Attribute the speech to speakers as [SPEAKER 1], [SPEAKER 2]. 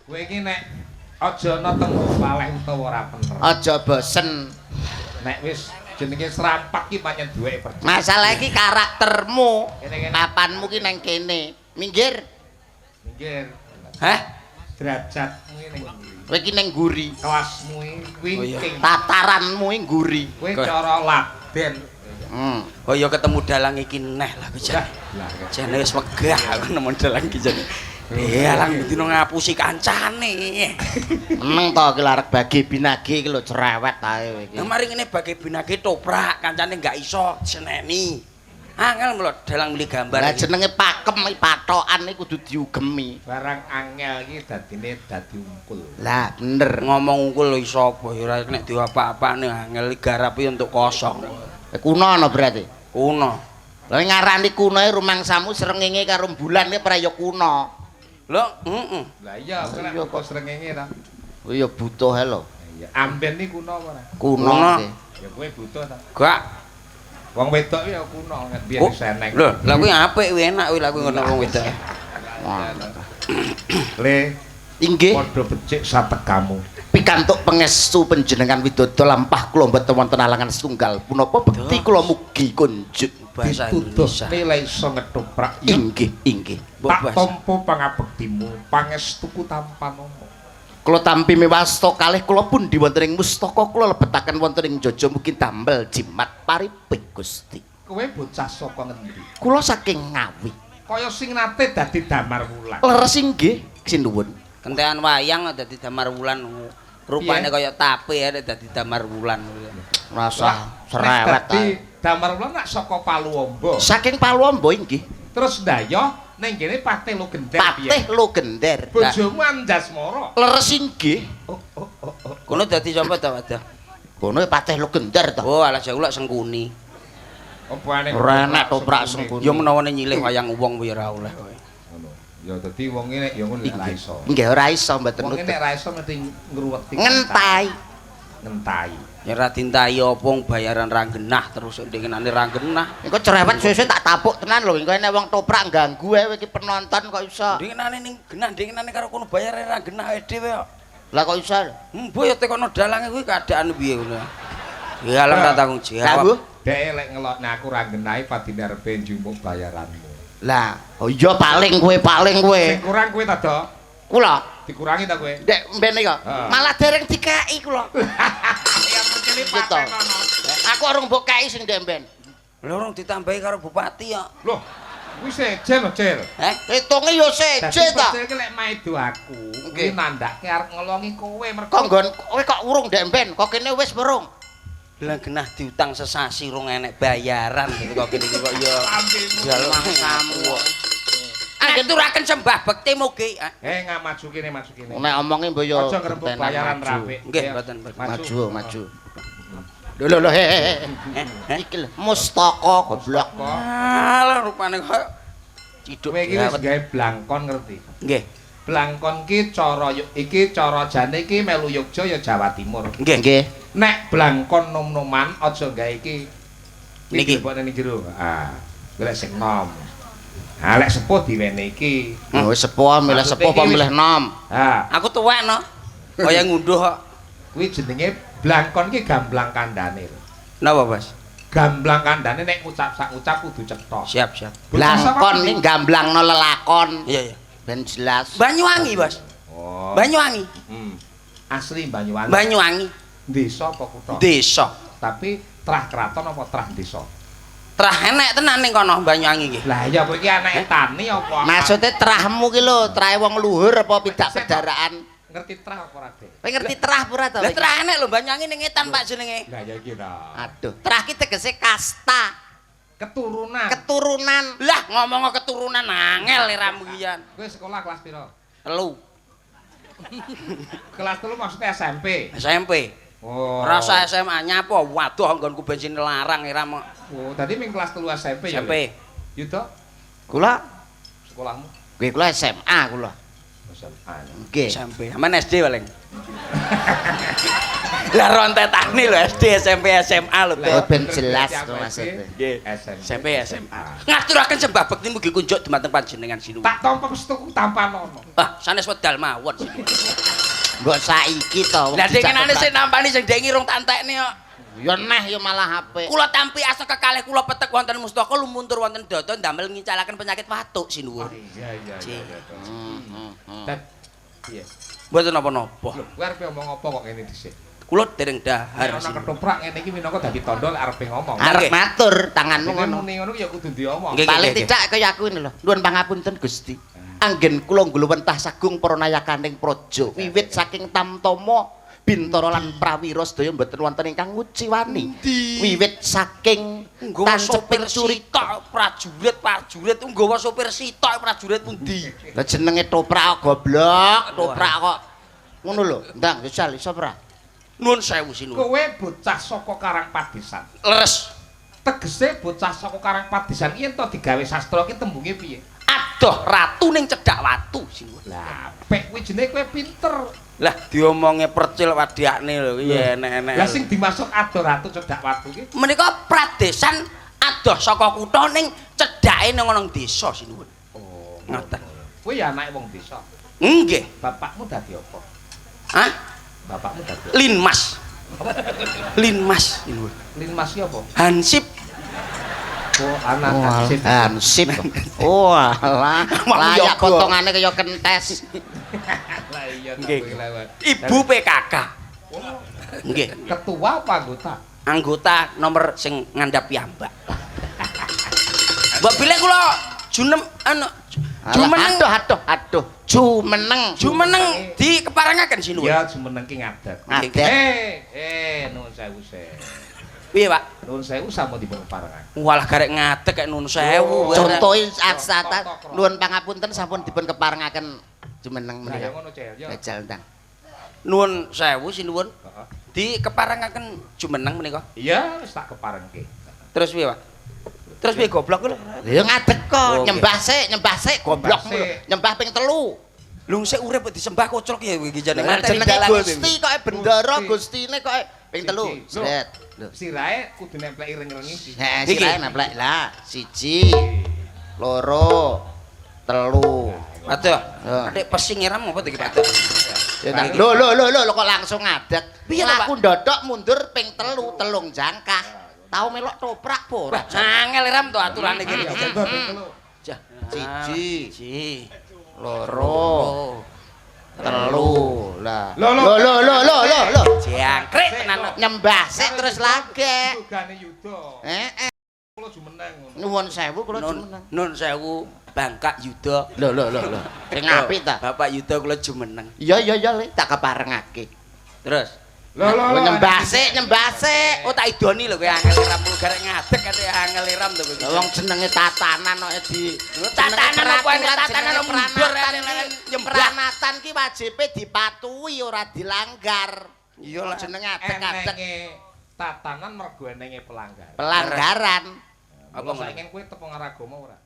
[SPEAKER 1] Kowe iki nek aja ana temu paleh utawa ora bener.
[SPEAKER 2] Aja bosen.
[SPEAKER 1] Nek wis jenenge serampak ki pancen duwe percaya.
[SPEAKER 2] Masalah iki karaktermu.
[SPEAKER 1] Kene-kene.
[SPEAKER 2] Papanmu ki nang kene. Minggir.
[SPEAKER 1] Minggir.
[SPEAKER 2] Hah?
[SPEAKER 1] Derajatmu iki ning
[SPEAKER 2] Kowe iki ning nguri.
[SPEAKER 1] kelasmu iki wingking.
[SPEAKER 2] Tataranmu iki nguri.
[SPEAKER 1] Kowe cara laben.
[SPEAKER 3] Kaya ketemu dalang iki neh lah jan. Jane wis wegah aku nemu dalang iki jan. Alang dino ngapusi kancane.
[SPEAKER 2] Meneng to ki arek bagi binagi iki lho cerewet ae kowe iki.
[SPEAKER 3] Nah mari ngene bagi binagi toprak kancane enggak iso seneni. Angel mlot dalang milih gambar.
[SPEAKER 2] Lah jenenge pakem iki patokan iki kudu diugemi.
[SPEAKER 1] Barang angel iki dadine dadi ungkul.
[SPEAKER 2] Lah bener.
[SPEAKER 3] Ngomong ungkul iso apa ya ora nek diapa-apane angel garape untuk kosong.
[SPEAKER 2] Kuno ana berarti.
[SPEAKER 3] Kuno.
[SPEAKER 2] Lah ngarani kunoe rumangsamu srengenge karo bulan iki ora ya kuno.
[SPEAKER 3] Lho, heeh.
[SPEAKER 1] Lah iya kowe nek kok srengenge ta.
[SPEAKER 2] Oh ya butuh ae lho.
[SPEAKER 1] Iya, amben iki kuno apa ora?
[SPEAKER 2] Kuno iki.
[SPEAKER 1] Ya kowe butuh ta.
[SPEAKER 3] Gak.
[SPEAKER 1] Wong wedok ya kuno nek biyen seneng.
[SPEAKER 3] Lho, lah kuwi apik kuwi enak kuwi lah kuwi ngono wong wedok.
[SPEAKER 1] Le
[SPEAKER 2] Inggih.
[SPEAKER 1] padha becik satekamu.
[SPEAKER 2] Pikantuk pangestu panjenengan Widodo lampah kula mboten wonten alangan setunggal punapa bekti kula mugi kunjuk
[SPEAKER 3] Bahasa
[SPEAKER 1] Dituduh
[SPEAKER 3] Indonesia.
[SPEAKER 1] nilai iso ngethoprak.
[SPEAKER 2] inggih inggih
[SPEAKER 1] Tak tampa pangabektimu, pangestuku tanpa nomo.
[SPEAKER 2] kula tampi mewasta kalih kula pundi wonten ing mustaka kula lebetaken wonten ing jaja mugi damel jimat paripik Gusti.
[SPEAKER 1] Kowe bocah saka ngendi?
[SPEAKER 2] Kula saking Ngawi.
[SPEAKER 1] Kaya sing nate dadi damar wulan.
[SPEAKER 2] Leres inggih sinuwun.
[SPEAKER 3] Kentekan wayang dadi damar wulan. Rupane kaya tape ya dadi damar wulan.
[SPEAKER 2] Rasa
[SPEAKER 1] Nek
[SPEAKER 2] cerewet
[SPEAKER 1] dadi
[SPEAKER 2] ae.
[SPEAKER 1] damar wulan nak saka Paluombo.
[SPEAKER 2] Saking Paluombo inggih.
[SPEAKER 1] Terus ndayo ning kene Patih Lo Gender
[SPEAKER 2] Patih Lo Gender.
[SPEAKER 1] Bojomu Anjasmara.
[SPEAKER 2] Leres inggih.
[SPEAKER 3] Kono dadi sapa ta wadah?
[SPEAKER 2] Kono Patih Lo Gender to.
[SPEAKER 3] Oh, alah jauh lak sengkuni.
[SPEAKER 1] Opane
[SPEAKER 2] Ora enak toprak sengkuni.
[SPEAKER 3] Ya menawane nyilih wayang wong kuwi ora oleh kowe.
[SPEAKER 1] Ngono. Ya dadi wong nek ya ngono ora iso.
[SPEAKER 2] Nggih ora iso mboten
[SPEAKER 1] Wong
[SPEAKER 2] nutut.
[SPEAKER 1] nek ora iso mesti ngruweti.
[SPEAKER 2] Ngentai.
[SPEAKER 1] Ngentai.
[SPEAKER 3] Ya ra dintai apa bayaran ra genah terus ndengenane ra genah.
[SPEAKER 2] Engko cerewet sesuk tak tapuk tenan lho. Engko nek wong toprak ganggu ae iki penonton kok iso.
[SPEAKER 3] Ndengenane ning genah ndengenane karo kono bayare ra genah ae dhewe kok.
[SPEAKER 2] Lah kok iso?
[SPEAKER 3] Mbok ya tekono dalange kuwi keadaan piye ngono. Ya alam ra tanggung
[SPEAKER 2] Lah Bu.
[SPEAKER 3] jawab.
[SPEAKER 1] Dek lek ngelokne aku ra genahi padine arepe njupuk bayaranmu.
[SPEAKER 2] Lah, oh iya paling kowe.
[SPEAKER 1] Sing kurang kowe ta, Dok?
[SPEAKER 2] Kula
[SPEAKER 1] Dikurangi ta kowe?
[SPEAKER 2] ndek mbene kok. Malah dereng dikeki kula.
[SPEAKER 1] Ya percili
[SPEAKER 2] Gitu.
[SPEAKER 1] paten ono.
[SPEAKER 2] Aku urung mbok kei sing ndek mben.
[SPEAKER 3] Lha urung ditambahi karo bupati kok.
[SPEAKER 1] Loh, kuwi sejen lho, Cil.
[SPEAKER 2] Hitunge yo seje ta.
[SPEAKER 1] Dadi lek maido aku, kuwi
[SPEAKER 2] Nggih.
[SPEAKER 1] nandake arep ngelongi kowe mergo
[SPEAKER 2] Kok nggon kowe kok urung ndek mben, kok kene wis berung.
[SPEAKER 3] Lah genah diutang sesasi rong enek bayaran gitu kok kene iki kok ya jaluk kamu kok. Ngaturaken sembah bekti mugi.
[SPEAKER 1] maju kene.
[SPEAKER 2] Nek omonge mbok yo
[SPEAKER 1] Aja ngrembug bayaran rapi.
[SPEAKER 3] Nggih, mboten.
[SPEAKER 2] Maju. Lho he. Iki lho mustaka goblok.
[SPEAKER 3] Alah rupane kok ciduk
[SPEAKER 1] Kowe iki wis gawe blangkon ngerti.
[SPEAKER 3] Nggih.
[SPEAKER 1] Blangkon ki cara jane iki melu Yogya ya Jawa Timur.
[SPEAKER 2] Nggih.
[SPEAKER 1] Nek blangkon nom-noman aja gawe iki
[SPEAKER 3] Niki.
[SPEAKER 1] Bone ning jero. Golek sing nom. Lek sepuh diwene iki.
[SPEAKER 2] Wis sepuh milih sepuh apa milih nom.
[SPEAKER 3] Aku tuwek no. Kaya ngunduh kok.
[SPEAKER 1] Kuwi jenenge blangkon ki gamblang kandhane.
[SPEAKER 3] Napa, Mas?
[SPEAKER 1] Gamblang kandhane nek ngucap sak ngucap kudu cetha.
[SPEAKER 3] Siap.
[SPEAKER 2] Blangkon iki gamblangno lelakon.
[SPEAKER 3] Iya.
[SPEAKER 2] Ben jelas.
[SPEAKER 3] Banyuwangi, Mas.
[SPEAKER 1] Oh.
[SPEAKER 3] Banyuwangi.
[SPEAKER 1] Asli Banyuwangi.
[SPEAKER 3] Banyuwangi.
[SPEAKER 1] Desa apa kutha?
[SPEAKER 3] Desa.
[SPEAKER 1] Tapi trah kraton apa trah desa?
[SPEAKER 3] Trah enek tenan ning kono Banyuwangi iki.
[SPEAKER 1] Lah ya kowe iki anake tani apa?
[SPEAKER 2] Maksudnya terahmu ki lho, terahe wong luhur apa pidak pedaraan?
[SPEAKER 1] Ngerti trah apa ora, Dek?
[SPEAKER 2] Kowe ngerti terah apa ora to?
[SPEAKER 3] Lah trah enek lho Banyuwangi ning Etan Pak jenenge.
[SPEAKER 1] Lah ya iki ta.
[SPEAKER 2] Aduh, terah ki tegese kasta,
[SPEAKER 1] Keturunan.
[SPEAKER 2] keturunan.
[SPEAKER 3] Lah ngomong keturunan angel liramu iki jan.
[SPEAKER 1] Kowe sekolah kelas piro?
[SPEAKER 3] 3
[SPEAKER 1] Kelas 3 maksudnya SMP.
[SPEAKER 3] SMP.
[SPEAKER 1] Oh.
[SPEAKER 3] Rasa SMA nyapa? Waduh nggonku bensin larang iramu.
[SPEAKER 1] Oh, tadi ming kelas 3 SMP ya.
[SPEAKER 3] SMP.
[SPEAKER 1] Yudo
[SPEAKER 2] Kula
[SPEAKER 1] sekolahmu.
[SPEAKER 2] nggih kula SMA kula.
[SPEAKER 1] SMA.
[SPEAKER 2] Nggih.
[SPEAKER 3] SMP. Aman SD paling. Lah rontetane lho SD, SMP, SMA lho.
[SPEAKER 2] Oh, ben jelas to maksudnya.
[SPEAKER 3] Nggih.
[SPEAKER 1] SMP
[SPEAKER 3] SMA. Ngaturaken sembah bekti mugi kunjuk dumateng panjenengan sinuwun.
[SPEAKER 1] Tak tampa stuku tanpa nono.
[SPEAKER 3] Ah, sanes wedal mawon.
[SPEAKER 2] Mbok saiki to.
[SPEAKER 3] Lah dengenane sing nampani sing dengi rong tak entekne kok.
[SPEAKER 2] Ya neh ya malah HP.
[SPEAKER 3] Kula tampi asa kekalih kula petek wonten mustaka lumuntur wonten dada ndamel ngincalaken penyakit watuk sinuwun.
[SPEAKER 1] Iya. Dan iya.
[SPEAKER 3] Mboten napa-napa.
[SPEAKER 1] Lho, kowe arep ngomong apa kok ngene dhisik?
[SPEAKER 3] Kula dereng dahar.
[SPEAKER 1] Ana ketoprak ngene iki minangka dadi tandha arepe ngomong.
[SPEAKER 2] Arep matur tanganmu ngono.
[SPEAKER 1] Muni ngono ya kudu diomong.
[SPEAKER 3] Nggih.
[SPEAKER 2] Paling tidak kaya aku ini lho. Nuwun pangapunten Gusti. Anggen kula nggluwentah sagung para nayakaning praja wiwit saking Tamtama Bintara lan Prawira sedaya mboten wonten ingkang nguciwani. Wiwit saking
[SPEAKER 3] sopir sitok prajurit nggawa sopir sitok prajurit pundi?
[SPEAKER 2] Lah jenenge toprak goblok, toprak kok ngono lho. Ndang jajal iso ora?
[SPEAKER 3] Nuwun sewu sinuwun.
[SPEAKER 1] Kowe bocah saka Karangpadesan.
[SPEAKER 3] Leres.
[SPEAKER 1] Tegese bocah saka Karangpadesan yen to digawe sastra ki tembunge piye?
[SPEAKER 3] Adoh ratu ning cedhak watu sinuwun.
[SPEAKER 1] Lah, pek kuwi jenenge kowe pinter.
[SPEAKER 3] Lah diomonge percil wadhakne lho iya enek-enek.
[SPEAKER 1] Lah sing dimaksud adoh ratu cedhak watu ki
[SPEAKER 3] Menika pradesan adoh saka kutha ning cedhake nang ana desa sinuwun.
[SPEAKER 1] oh,
[SPEAKER 3] Ngoten.
[SPEAKER 1] kowe ya anake wong desa.
[SPEAKER 3] Nggih.
[SPEAKER 1] Bapakmu dadi apa?
[SPEAKER 3] Hah?
[SPEAKER 1] Bapakmu dadi
[SPEAKER 3] Linmas. Linmas sinuwun.
[SPEAKER 1] Linmas ki apa?
[SPEAKER 3] Hansip.
[SPEAKER 1] Oh, anak hansip.
[SPEAKER 2] Hansip. Oh, alah. Layak potongane kaya kentes.
[SPEAKER 1] Lah iya to
[SPEAKER 3] Nggih.
[SPEAKER 1] kowe lewat.
[SPEAKER 3] Ibu PKK. Nggih.
[SPEAKER 1] Ketua apa anggota?
[SPEAKER 3] Anggota nomor sing ngandhap piyambak. Mbok bilih kula junem anu jumeneng
[SPEAKER 2] Aduh. Jumeneng.
[SPEAKER 3] jumeneng dikeparengaken sinuwun.
[SPEAKER 1] Ya jumeneng ki ngadat.
[SPEAKER 2] Ngadat.
[SPEAKER 1] Nuwun sewu se.
[SPEAKER 3] Piye, Pak?
[SPEAKER 1] Nuwun sewu sampun dipun parengan.
[SPEAKER 3] Walah garek ngadeg kaya nun sewu.
[SPEAKER 2] Contohe aksata nuwun pangapunten sampun dipun keparengaken jumeneng
[SPEAKER 1] Lah ya
[SPEAKER 2] menika.
[SPEAKER 1] ngono Cel, ya.
[SPEAKER 2] Jajal ndang.
[SPEAKER 3] Nuwun sewu sinuwun.
[SPEAKER 1] Heeh.
[SPEAKER 3] Dikeparengaken jumeneng menika.
[SPEAKER 1] Iya, wis tak keparengke.
[SPEAKER 3] Terus piye, Pak? Terus piye goblok lho?
[SPEAKER 2] Ya ngadeg kok,
[SPEAKER 3] Oke.
[SPEAKER 2] nyembah sik goblokmu.
[SPEAKER 1] sik.
[SPEAKER 2] Nyembah ping 3.
[SPEAKER 3] Lung sik urip kok disembah koclok ya iki jane
[SPEAKER 2] Lah
[SPEAKER 3] materi
[SPEAKER 2] jenenge
[SPEAKER 3] dalan
[SPEAKER 2] Gusti kok bendara Gustine kok ping 3.
[SPEAKER 1] Siji.
[SPEAKER 2] Sret. Lho.
[SPEAKER 1] Sirahe kudu nempleki ireng-irengi.
[SPEAKER 2] Heeh,
[SPEAKER 3] Iki.
[SPEAKER 2] sirahe nemplek lah. 1, 2, 3.
[SPEAKER 3] Aduh,
[SPEAKER 2] Ya.
[SPEAKER 3] adik pesing ngiram apa iki, Pak?
[SPEAKER 2] Ya tak. Lho kok langsung ngadeg.
[SPEAKER 3] Piye to, Pak?
[SPEAKER 2] Laku ndodok mundur ping 3, telung jangkah. Tau melok toprak apa ora?
[SPEAKER 3] Angel iram to aturane iki. Jah.
[SPEAKER 2] 1, 2, 3. Lah.
[SPEAKER 1] Lho.
[SPEAKER 3] Jangkrik tenan.
[SPEAKER 2] Nyembah sik terus lagi.
[SPEAKER 1] Tugane Yuda. Kula jumeneng ngono.
[SPEAKER 2] Nuwun sewu kula jumeneng.
[SPEAKER 3] Nun sewu Bangka Yuda.
[SPEAKER 2] Lho. Sing apik ta?
[SPEAKER 3] Bapak Yuda kula jumeneng.
[SPEAKER 2] Iya Le, tak keparengake.
[SPEAKER 3] Terus
[SPEAKER 2] Nyembah sik.
[SPEAKER 3] oh tak idoni lho kowe angel iram garek ngadeg kate angel iram to kowe.
[SPEAKER 2] Wong jenenge tatanan kok di
[SPEAKER 3] Tatanan apa ene tatanan mundur
[SPEAKER 2] Pranatan ki wajibe dipatuhi ora dilanggar.
[SPEAKER 3] Iya lah
[SPEAKER 2] Jenenge adeg-adeg
[SPEAKER 1] Enenge tatanan mergo enenge pelanggaran.
[SPEAKER 2] pelanggaran.
[SPEAKER 1] Apa saiki kowe teko ngaragama ora?